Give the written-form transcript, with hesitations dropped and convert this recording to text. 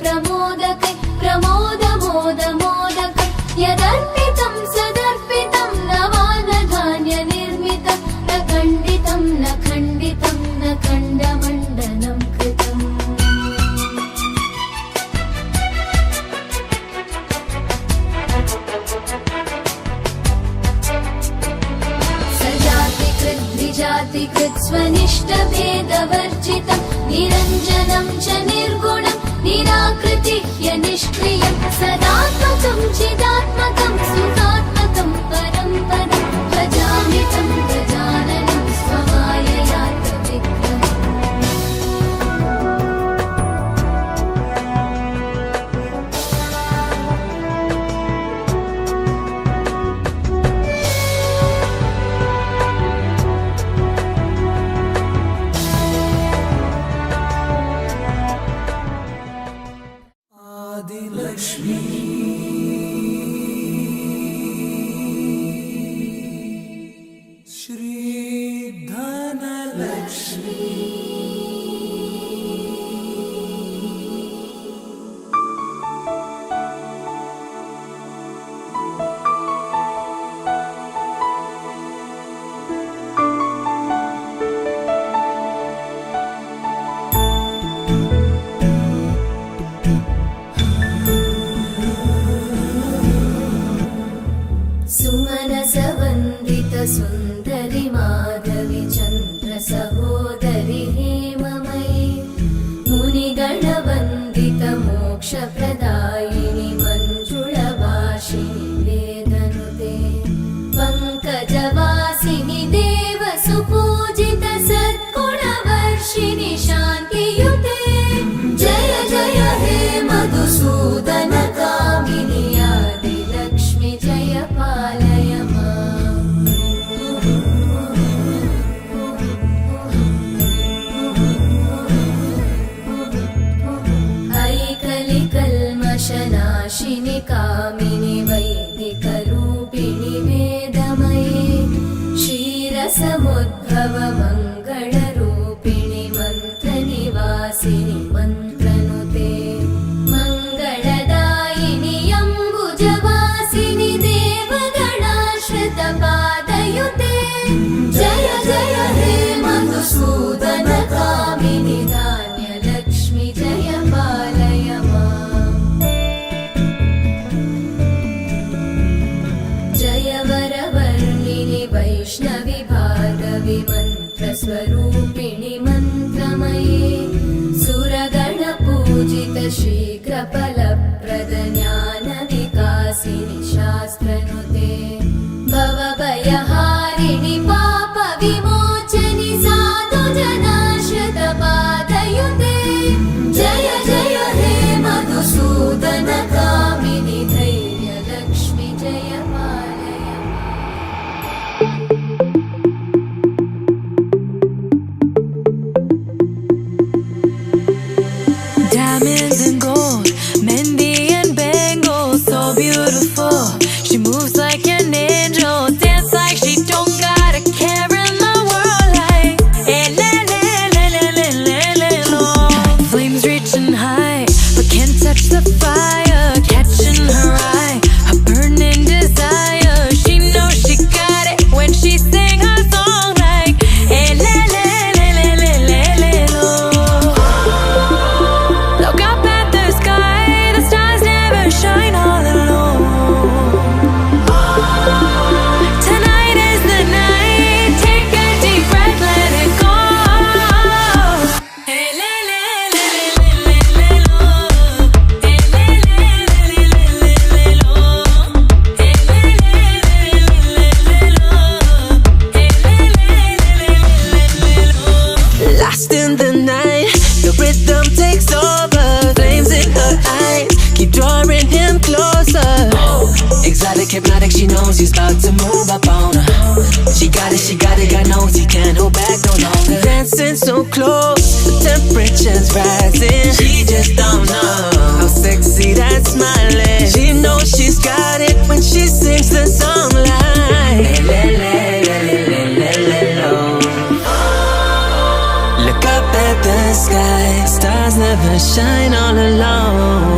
प्रमोदकै प्रमोद मोद मोदकै यदर्पितं सदर्पितं नवानधान्यनिर्मितं न खण्डितं न खण्डितं न खण्डमण्डनं कृतम् सजातिकृद्विजातिकृत् स्वनिष्ठभेदवर्जितं निरञ्जनं च निर्गुणं निराकृतिह्य निष्क्रियं सदात्मकं चिदात्मकं सुखात्मकं परं पदं भजामि तं गजाननं स्वमायया विक्रमम् सुन्दरि माधवी चन्द्र सहोदरि हेममयी मुनिगणवन्दित मोक्षप्रदायिनि मञ्जुळभाषिणि वेदनुते पङ्कजवासिनि देव सुपूजित सद्गुणवर्षिणि शान्तियुते जय जय हे मधुसूदन कामिनि आदिलक्ष्मि जय पालय नाशिनि कामिनि वैदिकरूपिणि वेदमये क्षीरसमुद्भव मङ्गलरूपिणि मन्त्रनिवासिनि मन्त्रनुते मङ्गलदायिनि अम्बुजवासिनि देवगणाश्रितपादयुते जय जय हे मधुसूदन कामिनि धान्यलक्ष्मि जय पालय वैष्णवि भार्गवि मन्त्रस्वरूपिणि मन्त्रमये सुरगणपूजित शीघ्रफलप्रद ज्ञानविकासिनि शास्त्रनुते भवभयहारिणि पापविमोचनि साधुजनाश्रितपादयुते जय जय हे मधुसूदन कामिनि धैर्यलक्ष्मि जय Diamonds and gold, Mendi and bangles, so beautiful. She moves like an angel, dance like she don't got a care in the world. Like, lo. Flames reaching high, but can't touch the fire. Catching her eye, a burning desire. She knows she got it when she sing her song. Like, lo. Look up at the sky, the stars never shine all alone. Tonight is the night, take a deep breath, let it go. Hey, le, le, le, le, le, le, lo. Hey, le, le, le, le, le, le, lo. Hey, le, le, le, le, le, lo. Hey, le, le, le, le, lo. Lost in the night, the rhythm takes over. Flames in her eyes keep drawing him closer. Exotic, hypnotic, she knows he's about to move up on her. She got it, God knows he can't hold back no longer. Dancing so close, the temperature's rising. She just don't know how sexy that smile is. She knows she's got it when she sings the song like Look up at the sky. sky. Stars never shine all alone.